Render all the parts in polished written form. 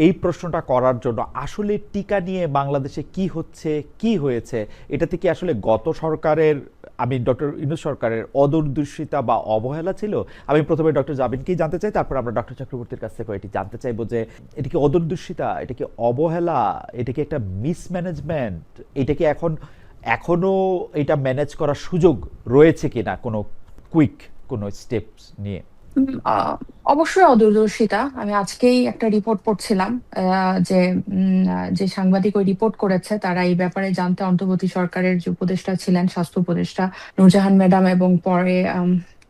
এই প্রশ্নটা করার জন্য আসলে টিকা নিয়ে বাংলাদেশে কি হচ্ছে, কি হয়েছে, এটা থেকে আসলে গত সরকারের, আমি ডক্টর ইউনূস সরকারের অদূরদর্শিতা বা অবহেলা ছিল। আমি প্রথমে ডক্টর জাবিনকেই জানতে চাই, তারপর আমরা ডক্টর চক্রবর্তীর কাছ থেকে এটি জানতে চাইবো যে এটা কি অদূরদর্শিতা, এটা কি অবহেলা, এটা কি একটা মিসম্যানেজমেন্ট, এটা কি এখনো এটা ম্যানেজ করার সুযোগ রয়েছে কিনা কোনো কুইক কোনো স্টেপস নিয়ে? উম, আহ, অবশ্যই অদূরদর্শিতা। আমি আজকেই একটা রিপোর্ট পড়ছিলাম, যে যে সাংবাদিক ওই রিপোর্ট করেছে তারা এই ব্যাপারে জানতে অন্তর্বর্তী সরকারের যে উপদেষ্টা ছিলেন, স্বাস্থ্য উপদেষ্টা নূরজাহান ম্যাডাম, এবং পরে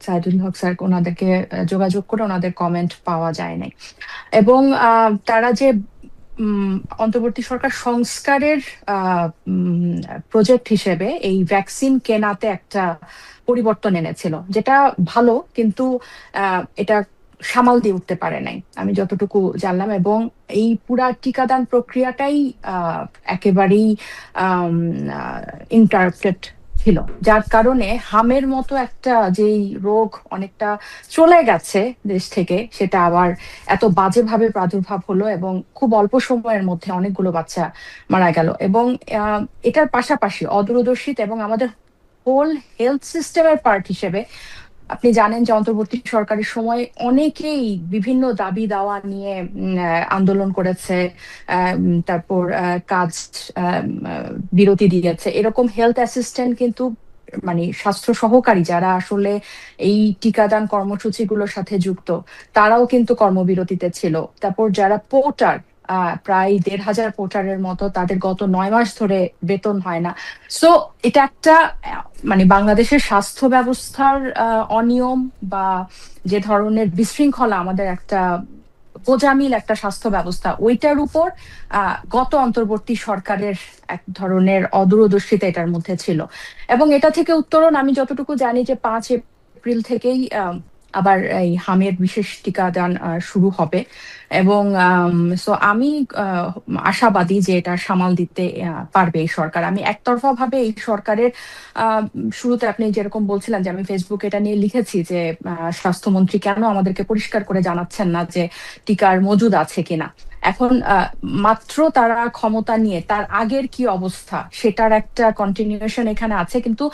সাইদুল হক স্যার, ওনাদেরকে যোগাযোগ করে ওনাদের কমেন্ট পাওয়া যায় নাই। এবং তারা যে উম, অন্তর্বর্তী সরকার সংস্কারের প্রজেক্ট হিসেবে এই ভ্যাকসিন কেনাতে একটা পরিবর্তন এনেছিল, যেটা ভালো, কিন্তু এটা সামাল দিয়ে উঠতে পারে নাই আমি যতটুকু জানলাম। এবং এই পুরা টিকাদান প্রক্রিয়াটাই একেবারেই ইন্টারাপ্টেড ছিল, যার কারণে হামের মতো একটা যেই রোগ অনেকটা চলে গেছে দেশ থেকে, সেটা আবার এত বাজেভাবে প্রাদুর্ভাব হলো এবং খুব অল্প সময়ের মধ্যে অনেকগুলো বাচ্চা মারা গেল। এবং এটার পাশাপাশি অদূরদর্শিতা এবং আমাদের হোল হেলথ সিস্টেমের পার্ট হিসেবে আপনি জানেন যে অন্তর্বর্তী সরকারের সময় অনেকেই বিভিন্ন দাবি দাওয়া নিয়ে আন্দোলন করেছে, তারপর কাজ বিরতি দিয়েছে। এরকম হেলথ অ্যাসিস্ট্যান্ট কিন্তু, মানে স্বাস্থ্য সহকারী যারা আসলে এই টিকাদান কর্মসূচিগুলোর সাথে যুক্ত, তারাও কিন্তু কর্মবিরতিতে ছিল। তারপর যারা পোর্টার, প্রায় 1,500 পোর্টারের মতো, তাদের গত 9 মাস ধরে বেতন হয় না। সো এটা একটা মানে বাংলাদেশের স্বাস্থ্য ব্যবস্থার অনিয়ম, বা যে ধরনের বিশৃঙ্খলা আমাদের একটা গোজামিল একটা স্বাস্থ্য ব্যবস্থা, ওইটার উপর গত অন্তর্বর্তী সরকারের এক ধরনের অদূরদর্শিতা এটার মধ্যে ছিল। এবং এটা থেকে উত্তরণ আমি যতটুকু জানি যে 5 এপ্রিল থেকেই আবার এই হামের বিশেষ টিকাদান শুরু হবে। এবং সো আমি আহ, আশাবাদী যে এটা সামাল দিতে পারবে এই সরকার। আমি একতরফা ভাবে এই সরকারের আহ, শুরুতে আপনি যেরকম বলছিলেন যে আমি ফেসবুকে এটা নিয়ে লিখেছি যে স্বাস্থ্যমন্ত্রী কেন আমাদেরকে পরিষ্কার করে জানাচ্ছেন না যে টিকার মজুদ আছে কিনা। এখন মাত্র তারা ক্ষমতা নিয়ে তার আগের কি অবস্থা সেটার একটা কন্টিনিউশন এখানে আছে, কিন্তু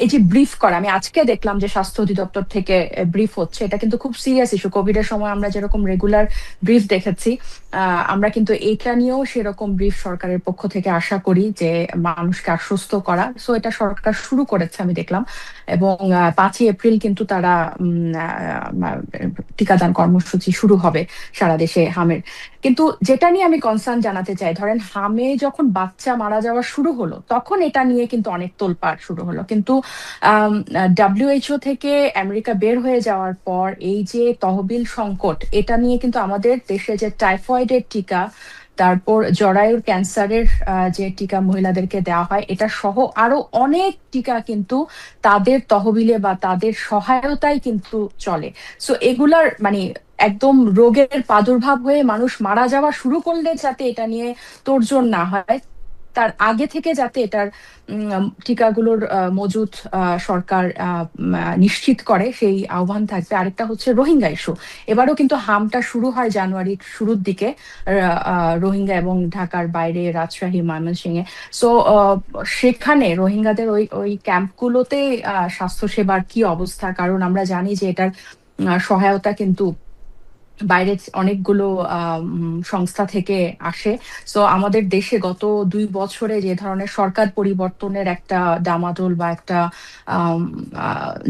এই যে ব্রিফ করা, আমি আজকে দেখলাম যে স্বাস্থ্য অধিদপ্তর থেকে ব্রিফ হচ্ছে, এটা কিন্তু খুব সিরিয়াস ইস্যু। কোভিড এর সময় আমরা যেরকম রেগুলার ব্রিফ দেখেছি, আমরা কিন্তু এটা নিয়েও সেরকম ব্রিফ সরকারের পক্ষ থেকে আশা করি, যে মানুষকে আশ্বস্ত করা। সো এটা সরকার শুরু করেছে আমি দেখলাম। এবং 5ই এপ্রিল কিন্তু তারা টিকাদান কর্মসূচি শুরু হবে সারা দেশে হামের। কিন্তু যেটা নিয়ে আমি কনসার্ন জানাতে চাই, ধরেন হামে যখন বাচ্চা মারা যাওয়া শুরু হলো, তখন এটা নিয়ে কিন্তু অনেক তোলপাড় শুরু হলো। কিন্তু ডাব্লিউএইচও থেকে আমেরিকা বের হয়ে যাওয়ার পর এই যে তহবিল সংকট, এটা নিয়ে কিন্তু আমাদের দেশে যে টাইফয়েডের টিকা, তারপর জরায়ুর ক্যান্সারের যে টিকা মহিলাদেরকে দেওয়া হয়, এটা সহ আরো অনেক টিকা কিন্তু তাদের তহবিলে বা তাদের সহায়তায় কিন্তু চলে। সো এগুলার মানে একদম রোগের প্রাদুর্ভাব হয়ে মানুষ মারা যাওয়া শুরু করলে যাতে এটা নিয়ে তোড়জোড় না হয়, তার আগে থেকে যাতে এটার টিকাগুলোর মজুদ সরকার নিশ্চিত করে, সেই আহ্বান থাকবে। আরেকটা হচ্ছে রোহিঙ্গা ইস্যু। এবারও কিন্তু হামটা শুরু হয় জানুয়ারির শুরুর দিকে, রোহিঙ্গা এবং ঢাকার বাইরে রাজশাহী, ময়মনসিংহে। সো সেখানে রোহিঙ্গাদের ওই ওই ক্যাম্পগুলোতে স্বাস্থ্যসেবার কি অবস্থা, কারণ আমরা জানি যে এটার সহায়তা কিন্তু বাইরে অনেকগুলো সংস্থা থেকে আসে। সো আমাদের দেশে গত 2 বছরে যে ধরনের সরকার পরিবর্তনের একটা ডামাডোল বা একটা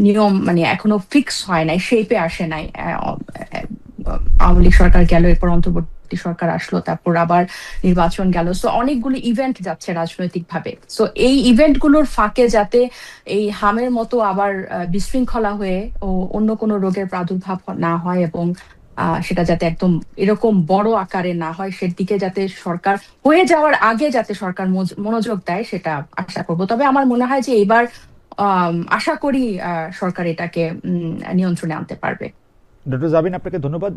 নিয়ম মানে এখনো ফিক্স হয় নাই, শেপে আসে নাই। আওয়ামী লীগ সরকার গেল, এরপর অন্তর্বর্তী সরকার আসলো, তারপর আবার নির্বাচন গেল। সো অনেকগুলো ইভেন্ট যাচ্ছে রাজনৈতিক ভাবে। সো এই ইভেন্ট গুলোর ফাঁকে যাতে এই হামের মতো আবার বিশৃঙ্খলা হয়ে ও অন্য কোনো রোগের প্রাদুর্ভাব না হয়, এবং সেটা যাতে একদম এরকম বড় আকারে না হয়, সেদিকে যাতে সরকার হয়ে যাওয়ার আগে যাতে সরকার মনোযোগ দেয়, সেটা আশা করব। তবে আমার মনে হয় যে এবার আশা করি সরকার এটাকে নিয়ন্ত্রণে আনতে পারবে। ডক্টর জাবিন, আপনাকে ধন্যবাদ।